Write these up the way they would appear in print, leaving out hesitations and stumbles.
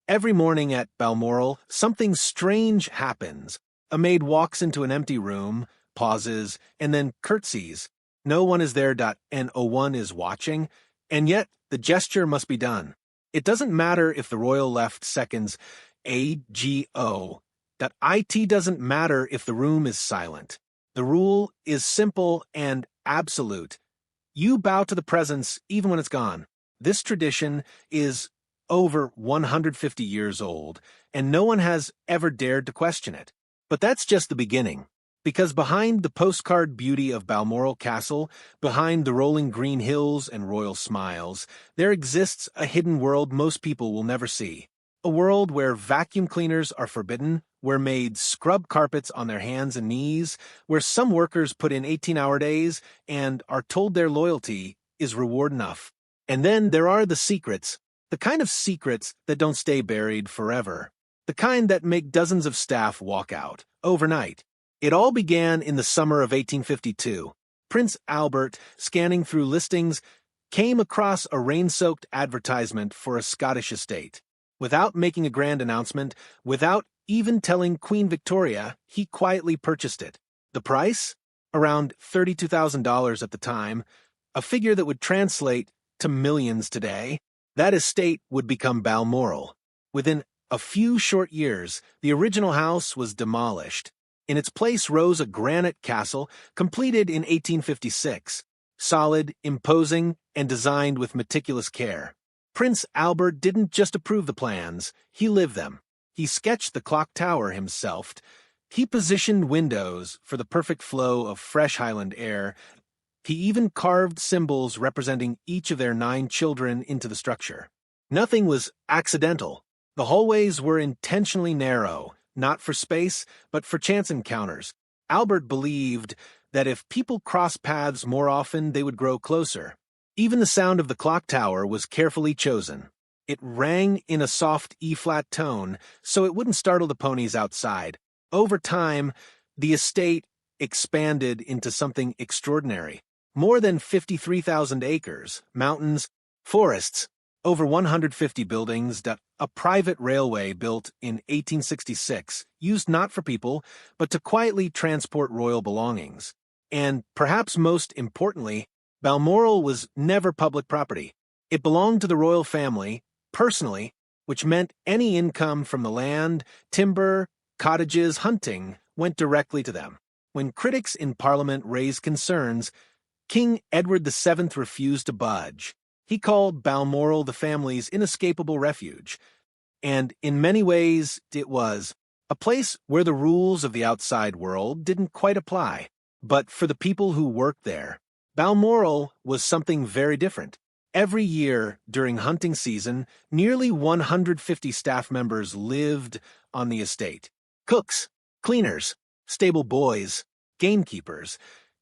Every morning at Balmoral, something strange happens. A maid walks into an empty room, pauses, and then curtsies. No one is there. No one is watching, and yet the gesture must be done. It doesn't matter if the royal left seconds ago. It doesn't matter if the room is silent. The rule is simple and absolute. You bow to the presence even when it's gone. This tradition is over 150 years old, and no one has ever dared to question it. But that's just the beginning. Because behind the postcard beauty of Balmoral Castle, behind the rolling green hills and royal smiles, there exists a hidden world most people will never see. A world where vacuum cleaners are forbidden, where maids scrub carpets on their hands and knees, where some workers put in 18-hour days and are told their loyalty is reward enough. And then there are the secrets, the kind of secrets that don't stay buried forever, the kind that make dozens of staff walk out, overnight. It all began in the summer of 1852. Prince Albert, scanning through listings, came across a rain-soaked advertisement for a Scottish estate. Without making a grand announcement, without even telling Queen Victoria, he quietly purchased it. The price? Around $32,000 at the time, a figure that would translate to millions today. That estate would become Balmoral. Within a few short years, the original house was demolished. In its place rose a granite castle, completed in 1856, solid, imposing, and designed with meticulous care. Prince Albert didn't just approve the plans, he lived them. He sketched the clock tower himself. He positioned windows for the perfect flow of fresh Highland air. He even carved symbols representing each of their 9 children into the structure. Nothing was accidental. The hallways were intentionally narrow, not for space, but for chance encounters. Albert believed that if people crossed paths more often, they would grow closer. Even the sound of the clock tower was carefully chosen. It rang in a soft E-flat tone, so it wouldn't startle the ponies outside. Over time, the estate expanded into something extraordinary. More than 53,000 acres, mountains, forests, over 150 buildings, a private railway built in 1866, used not for people, but to quietly transport royal belongings. And, perhaps most importantly, Balmoral was never public property. It belonged to the royal family, personally, which meant any income from the land, timber, cottages, hunting, went directly to them. When critics in Parliament raised concerns, King Edward VII refused to budge. He called Balmoral the family's inescapable refuge. And in many ways, it was a place where the rules of the outside world didn't quite apply. But for the people who worked there, Balmoral was something very different. Every year during hunting season, nearly 150 staff members lived on the estate. Cooks, cleaners, stable boys, gamekeepers,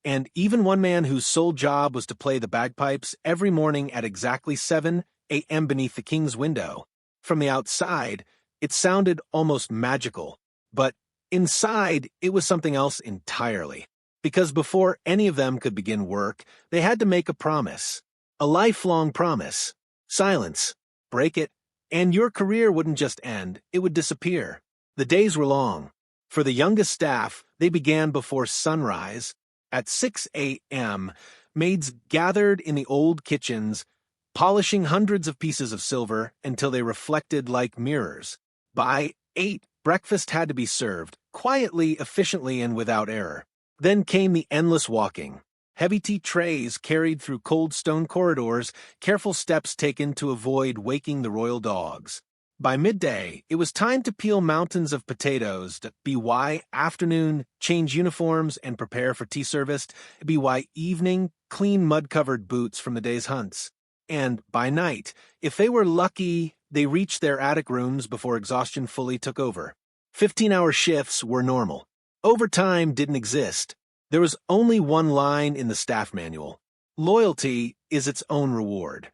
and even one man whose sole job was to play the bagpipes every morning at exactly 7 a.m. beneath the king's window. From the outside, it sounded almost magical, but inside it was something else entirely. Because before any of them could begin work, they had to make a promise. A lifelong promise. Silence. Break it, and your career wouldn't just end, it would disappear. The days were long. For the youngest staff, they began before sunrise. At 6 a.m., maids gathered in the old kitchens, polishing hundreds of pieces of silver until they reflected like mirrors. By 8, breakfast had to be served, quietly, efficiently, and without error. Then came the endless walking. Heavy tea trays carried through cold stone corridors, careful steps taken to avoid waking the royal dogs. By midday, it was time to peel mountains of potatoes. By afternoon, change uniforms and prepare for tea service. By evening, clean mud-covered boots from the day's hunts. And by night, if they were lucky, they reached their attic rooms before exhaustion fully took over. 15-hour shifts were normal. Overtime didn't exist. There was only one line in the staff manual. Loyalty is its own reward.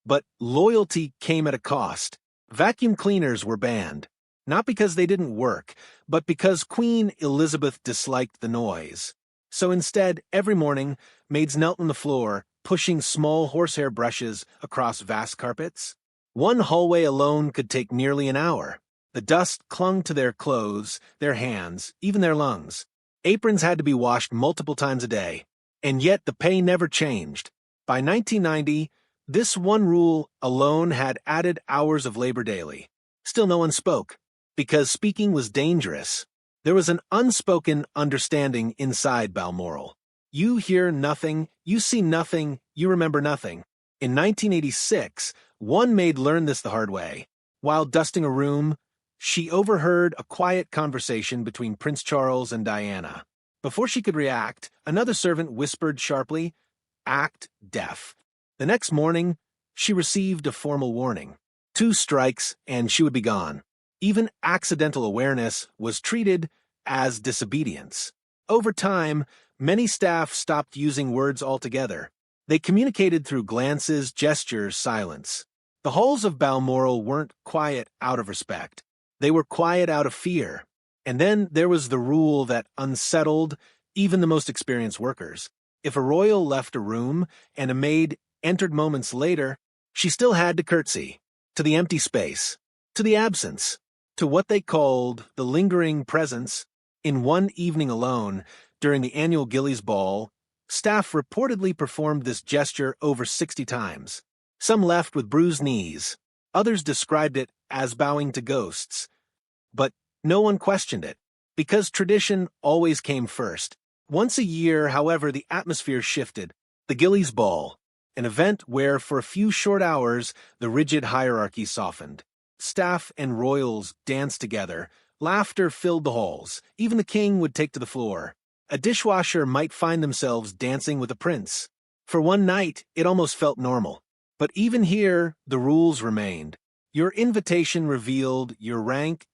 But loyalty came at a cost. Vacuum cleaners were banned, not because they didn't work, but because Queen Elizabeth disliked the noise. So instead, every morning, maids knelt on the floor, pushing small horsehair brushes across vast carpets. One hallway alone could take nearly an hour. The dust clung to their clothes, their hands, even their lungs. Aprons had to be washed multiple times a day. And yet the pay never changed. By 1990, this one rule alone had added hours of labor daily. Still no one spoke, because speaking was dangerous. There was an unspoken understanding inside Balmoral. You hear nothing, you see nothing, you remember nothing. In 1986, one maid learned this the hard way. While dusting a room, she overheard a quiet conversation between Prince Charles and Diana. Before she could react, another servant whispered sharply, "Act deaf." The next morning, she received a formal warning. 2 strikes, and she would be gone. Even accidental awareness was treated as disobedience. Over time, many staff stopped using words altogether. They communicated through glances, gestures, silence. The halls of Balmoral weren't quiet out of respect. They were quiet out of fear. And then there was the rule that unsettled even the most experienced workers. If a royal left a room and a maid entered moments later, she still had to curtsy to the empty space, to the absence, to what they called the lingering presence. In one evening alone, during the annual Gillies Ball, staff reportedly performed this gesture over 60 times. Some left with bruised knees. Others described it as bowing to ghosts. But no one questioned it, because tradition always came first. Once a year, however, the atmosphere shifted. The Gillies Ball, an event where for a few short hours the rigid hierarchy softened. Staff and royals danced together. Laughter filled the halls. Even the king would take to the floor. A dishwasher might find themselves dancing with a prince. For one night, it almost felt normal. But even here, the rules remained. Your invitation revealed your rank,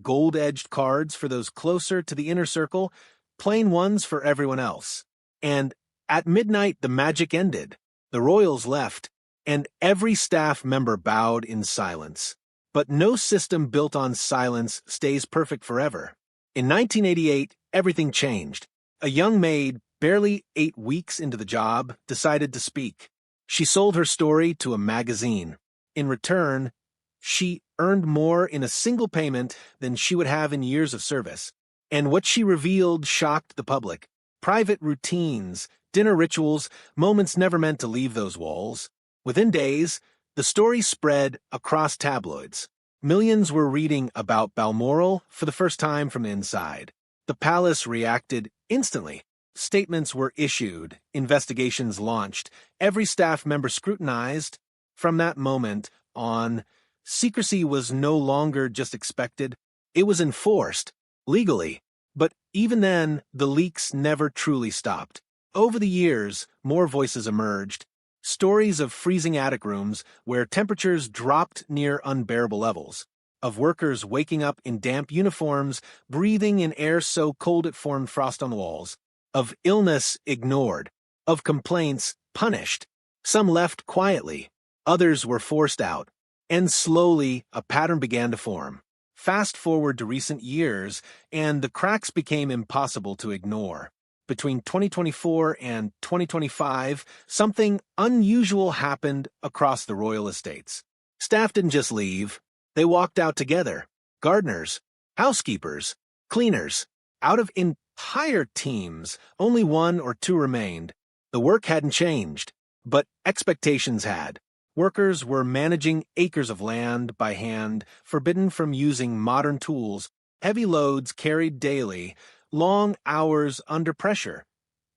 gold-edged cards for those closer to the inner circle, plain ones for everyone else. And at midnight, the magic ended. The royals left, and every staff member bowed in silence. But no system built on silence stays perfect forever. In 1988, everything changed. A young maid, barely 8 weeks into the job, decided to speak. She sold her story to a magazine. In return, she earned more in a single payment than she would have in years of service. And what she revealed shocked the public. Private routines, dinner rituals, moments never meant to leave those walls. Within days, the story spread across tabloids. Millions were reading about Balmoral for the first time from the inside. The palace reacted instantly. Statements were issued, investigations launched, every staff member scrutinized. From that moment on, secrecy was no longer just expected, it was enforced, legally. But even then, the leaks never truly stopped. Over the years, more voices emerged. Stories of freezing attic rooms where temperatures dropped near unbearable levels, of workers waking up in damp uniforms, breathing in air so cold it formed frost on the walls, of illness ignored, of complaints punished. Some left quietly, others were forced out, and slowly a pattern began to form. Fast forward to recent years, and the cracks became impossible to ignore. Between 2024 and 2025, something unusual happened across the royal estates. Staff didn't just leave, they walked out together. Gardeners, housekeepers, cleaners. Out of entire teams, only 1 or 2 remained. The work hadn't changed, but expectations had. Workers were managing acres of land by hand, forbidden from using modern tools, heavy loads carried daily, long hours under pressure,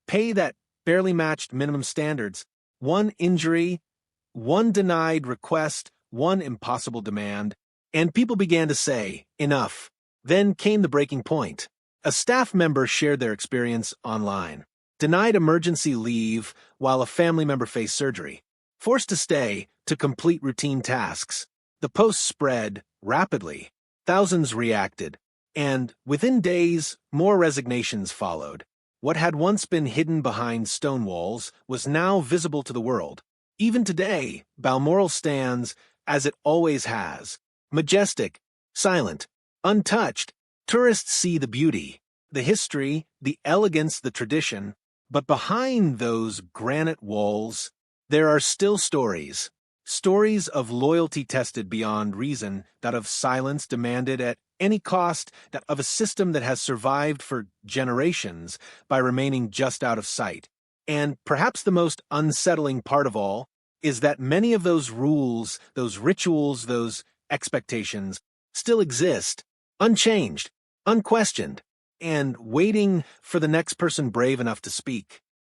pay that barely matched minimum standards, 1 injury, 1 denied request, 1 impossible demand, and people began to say, enough. Then came the breaking point. A staff member shared their experience online. Denied emergency leave while a family member faced surgery. Forced to stay to complete routine tasks. The post spread rapidly. Thousands reacted. And within days, more resignations followed. What had once been hidden behind stone walls was now visible to the world. Even today, Balmoral stands as it always has. Majestic, silent, untouched. Tourists see the beauty, the history, the elegance, the tradition. But behind those granite walls, there are still stories. Stories of loyalty tested beyond reason, that of silence demanded at any cost, that of a system that has survived for generations by remaining just out of sight. And perhaps the most unsettling part of all is that many of those rules, those rituals, those expectations still exist, unchanged, unquestioned, and waiting for the next person brave enough to speak.